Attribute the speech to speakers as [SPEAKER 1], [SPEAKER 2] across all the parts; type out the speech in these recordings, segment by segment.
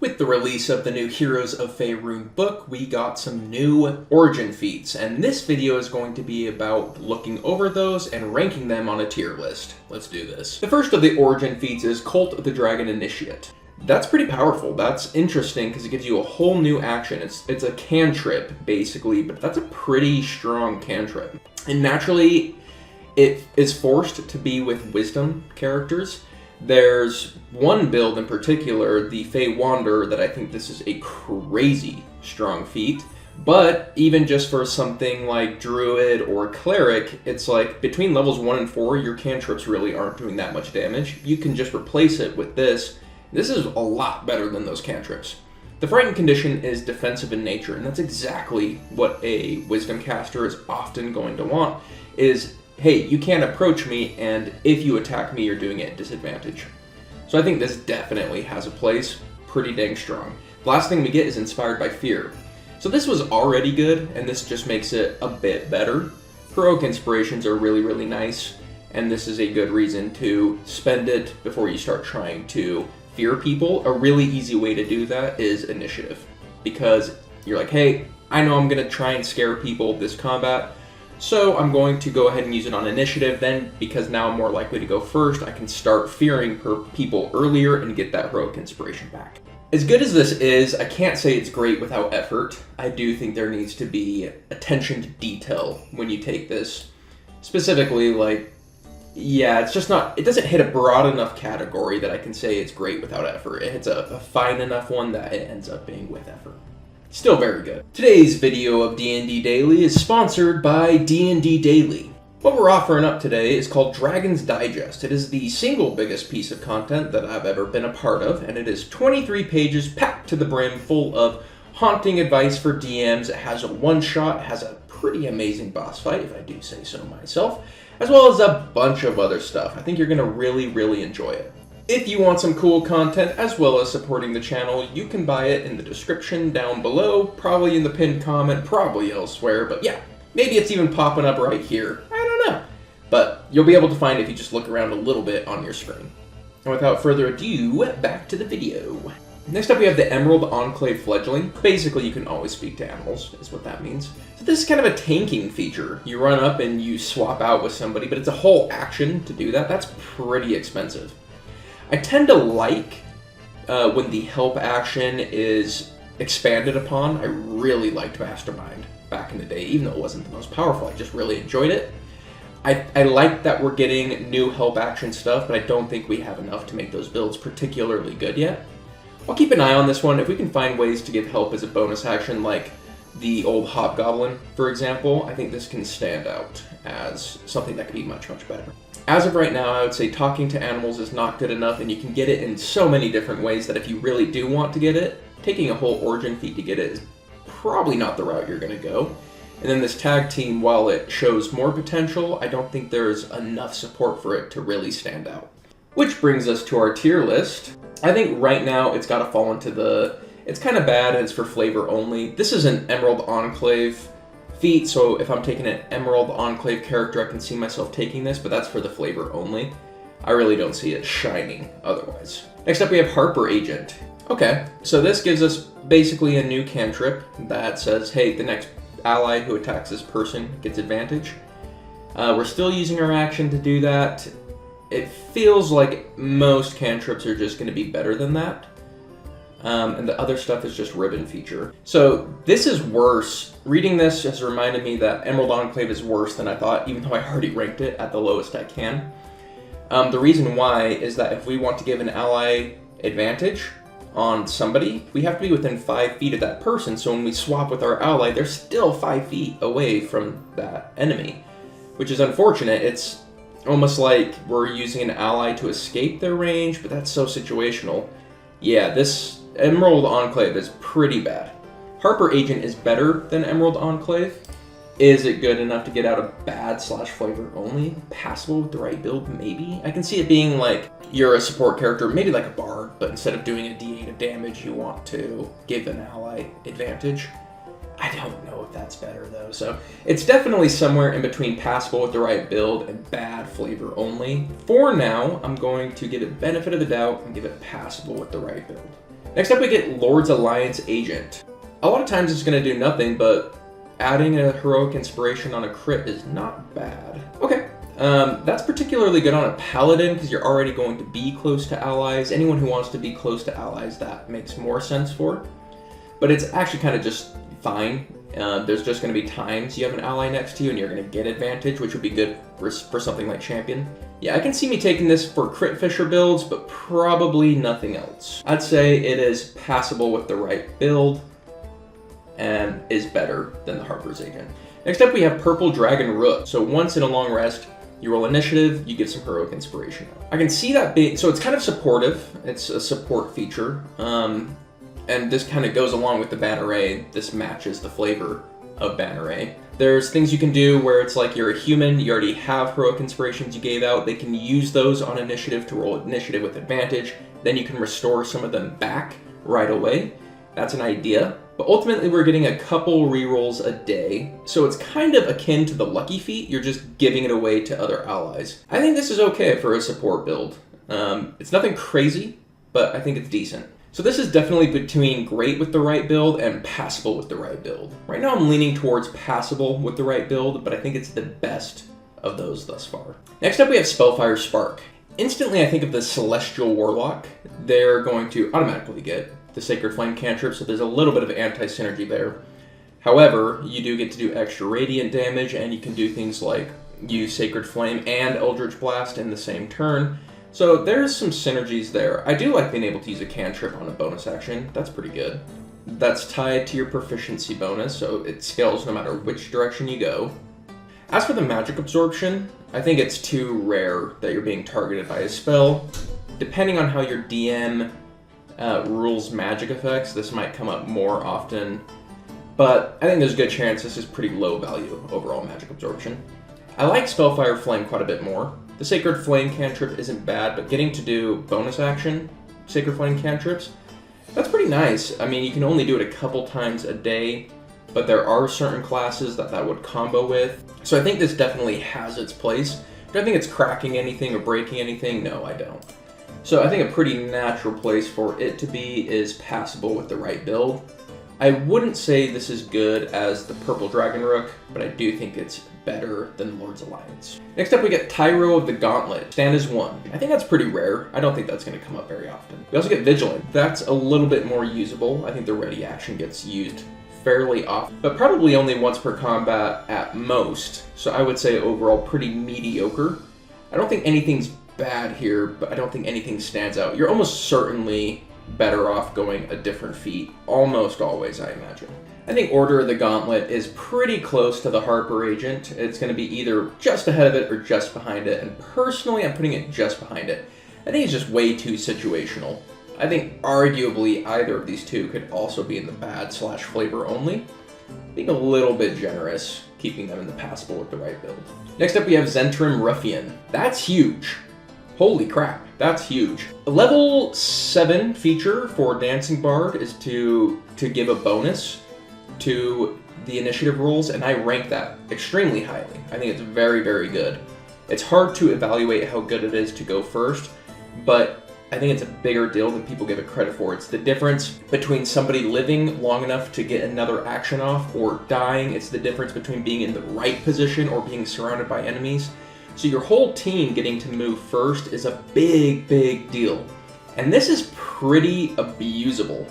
[SPEAKER 1] With the release of the new Heroes of Faerun book, we got some new origin feats, and this video is going to be about looking over those and ranking them on a tier list. Let's do this. The first of the origin feats is Cult of the Dragon Initiate. That's pretty powerful. That's interesting because it gives you a whole new action. It's a cantrip, basically, but that's a pretty strong cantrip. And naturally, it is forced to be with wisdom characters. There's one build in particular, the Fey Wanderer, that I think this is a crazy strong feat. But even just for something like Druid or Cleric, it's like between levels 1 and 4, your cantrips really aren't doing that much damage. You can just replace it with this. This is a lot better than those cantrips. The Frightened condition is defensive in nature, and that's exactly what a Wisdom caster is often going to want, is hey, you can't approach me, and if you attack me, you're doing it at disadvantage. So I think this definitely has a place, pretty dang strong. The last thing we get is Inspired by Fear. So this was already good, and this just makes it a bit better. Heroic inspirations are really, really nice, and this is a good reason to spend it before you start trying to fear people. A really easy way to do that is initiative, because you're like, hey, I know I'm going to try and scare people this combat, so I'm going to go ahead and use it on initiative. Then, because now I'm more likely to go first, I can start fearing people earlier and get that heroic inspiration back. As good as this is, I can't say it's great without effort. I do think there needs to be attention to detail when you take this. Specifically, like, yeah, it's just not, it doesn't hit a broad enough category that I can say it's great without effort. It hits a fine enough one that it ends up being with effort. Still very good. Today's video of D&D Daily is sponsored by D&D Daily. What we're offering up today is called Dragon's Digest. It is the single biggest piece of content that I've ever been a part of, and it is 23 pages packed to the brim full of haunting advice for DMs. It has a one-shot, has a pretty amazing boss fight, if I do say so myself, as well as a bunch of other stuff. I think you're going to really, really enjoy it. If you want some cool content as well as supporting the channel, you can buy it in the description down below, probably in the pinned comment, probably elsewhere, but yeah, maybe it's even popping up right here. I don't know. But you'll be able to find it if you just look around a little bit on your screen. And without further ado, back to the video. Next up we have the Emerald Enclave Fledgling. Basically, you can always speak to animals, is what that means. So this is kind of a tanking feature. You run up and you swap out with somebody, but it's a whole action to do that. That's pretty expensive. I tend to like when the help action is expanded upon. I really liked Mastermind back in the day, even though it wasn't the most powerful. I just really enjoyed it. I like that we're getting new help action stuff, but I don't think we have enough to make those builds particularly good yet. I'll keep an eye on this one. If we can find ways to give help as a bonus action, like the old Hobgoblin, for example, I think this can stand out as something that could be much, much better. As of right now, I would say talking to animals is not good enough, and you can get it in so many different ways that if you really do want to get it, taking a whole origin feat to get it is probably not the route you're going to go. And then this tag team, while it shows more potential, I don't think there's enough support for it to really stand out. Which brings us to our tier list. I think right now it's got to fall into the, it's kind of bad and it's for flavor only. This is an Emerald Enclave feat, so if I'm taking an Emerald Enclave character, I can see myself taking this, but that's for the flavor only. I really don't see it shining otherwise. Next up we have Harper Agent. Okay, so this gives us basically a new cantrip that says, hey, the next ally who attacks this person gets advantage. We're still using our action to do that. It feels like most cantrips are just going to be better than that. And the other stuff is just ribbon feature. So this is worse. Reading this has reminded me that Emerald Enclave is worse than I thought, even though I already ranked it at the lowest I can. The reason why is that if we want to give an ally advantage on somebody, we have to be within 5 feet of that person. So when we swap with our ally, they're still 5 feet away from that enemy, which is unfortunate. It's almost like we're using an ally to escape their range, but that's so situational. Yeah, this Emerald Enclave is pretty bad. Harper Agent is better than Emerald Enclave. Is it good enough to get out of bad / flavor only? Passable with the right build, maybe? I can see it being like, you're a support character, maybe like a bard, but instead of doing a d8 of damage, you want to give an ally advantage. I don't know if that's better though, so it's definitely somewhere in between passable with the right build and bad flavor only. For now, I'm going to give it benefit of the doubt and give it passable with the right build. Next up we get Lord's Alliance Agent. A lot of times it's going to do nothing, but adding a heroic inspiration on a crit is not bad. Okay, that's particularly good on a paladin because you're already going to be close to allies. Anyone who wants to be close to allies, that makes more sense for. But it's actually kind of just fine. There's just going to be times you have an ally next to you and you're going to get advantage, which would be good for something like champion. Yeah, I can see me taking this for crit fisher builds, but probably nothing else. I'd say it is passable with the right build and is better than the Harper's Agent. Next up we have Purple Dragon Rook. So once in a long rest, you roll initiative, you get some heroic inspiration. I can see that being, so it's kind of supportive. It's a support feature. And this kind of goes along with the Banneret. This matches the flavor of Banneret. There's things you can do where it's like you're a human, you already have heroic inspirations you gave out. They can use those on initiative to roll initiative with advantage. Then you can restore some of them back right away. That's an idea. But ultimately we're getting a couple rerolls a day. So it's kind of akin to the Lucky Feat. You're just giving it away to other allies. I think this is okay for a support build. It's nothing crazy, but I think it's decent. So this is definitely between great with the right build and passable with the right build. Right now I'm leaning towards passable with the right build, but I think it's the best of those thus far. Next up we have Spellfire Spark. Instantly I think of the Celestial Warlock. They're going to automatically get the Sacred Flame cantrip, so there's a little bit of anti-synergy there. However, you do get to do extra radiant damage, and you can do things like use Sacred Flame and Eldritch Blast in the same turn. So there's some synergies there. I do like being able to use a cantrip on a bonus action. That's pretty good. That's tied to your proficiency bonus, so it scales no matter which direction you go. As for the magic absorption, I think it's too rare that you're being targeted by a spell. Depending on how your DM rules magic effects, this might come up more often. But I think there's a good chance this is pretty low value overall magic absorption. I like Spellfire Flame quite a bit more. The Sacred Flame cantrip isn't bad, but getting to do bonus action Sacred Flame cantrips, that's pretty nice. I mean, you can only do it a couple times a day, but there are certain classes that would combo with. So I think this definitely has its place. Do I think it's cracking anything or breaking anything? No, I don't. So I think a pretty natural place for it to be is passable with the right build. I wouldn't say this is good as the Purple Dragon Rook, but I do think it's better than Lord's Alliance. Next up we get Tyro of the Guantlet. Stand as 1. I think that's pretty rare. I don't think that's going to come up very often. We also get Vigilant. That's a little bit more usable. I think the ready action gets used fairly often, but probably only once per combat at most. So I would say overall pretty mediocre. I don't think anything's bad here, but I don't think anything stands out. You're almost certainly better off going a different feat, almost always, I imagine. I think Order of the Gauntlet is pretty close to the Harper Agent. It's going to be either just ahead of it or just behind it, and personally I'm putting it just behind it. I think it's just way too situational. I think arguably either of these two could also be in the bad/flavor only. Being a little bit generous, keeping them in the passable with the right build. Next up we have Zhentarim Ruffian. That's huge. Holy crap, that's huge. A level 7 feature for Dancing Bard is to give a bonus to the initiative rolls, and I rank that extremely highly. I think it's very, very good. It's hard to evaluate how good it is to go first, but I think it's a bigger deal than people give it credit for. It's the difference between somebody living long enough to get another action off or dying. It's the difference between being in the right position or being surrounded by enemies. So your whole team getting to move first is a big, big deal. And this is pretty abusable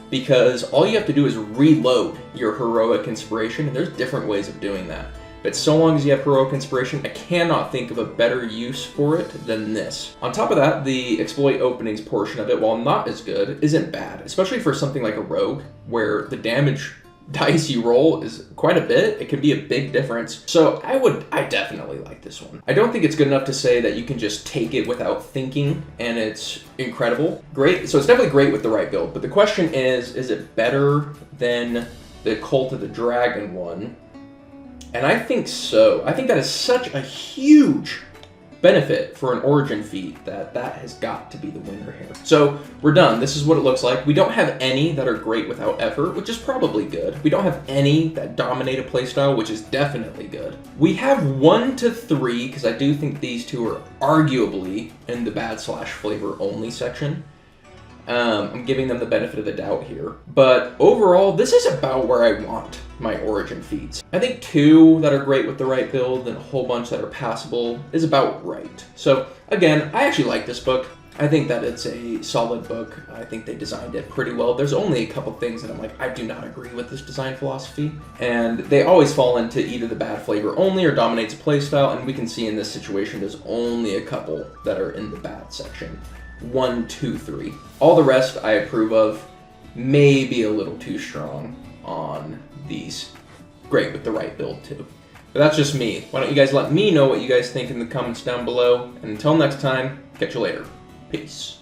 [SPEAKER 1] because all you have to do is reload your heroic inspiration, and there's different ways of doing that. But so long as you have heroic inspiration, I cannot think of a better use for it than this. On top of that, the exploit openings portion of it, while not as good, isn't bad, especially for something like a rogue, where the damage dice you roll is quite a bit. It can be a big difference. So I definitely like this one. I don't think it's good enough to say that you can just take it without thinking and it's incredible. Great, so it's definitely great with the right build, but the question is it better than the Cult of the Dragon one? And I think so. I think that is such a huge benefit for an origin feat that has got to be the winner here. So we're done. This is what it looks like. We don't have any that are great without effort, which is probably good. We don't have any that dominate a playstyle, which is definitely good. We have 1 to 3, because I do think these two are arguably in the bad/flavor only section. I'm giving them the benefit of the doubt here. But overall, this is about where I want my Origin feats. I think 2 that are great with the right build and a whole bunch that are passable is about right. So again, I actually like this book. I think that it's a solid book. I think they designed it pretty well. There's only a couple things that I'm like, I do not agree with this design philosophy. And they always fall into either the bad flavor only or dominates a playstyle. And we can see in this situation, there's only a couple that are in the bad section. 1, 2, 3. All the rest I approve of. Maybe a little too strong on these. Great with the right build too. But that's just me. Why don't you guys let me know what you guys think in the comments down below. And until next time, catch you later. Peace.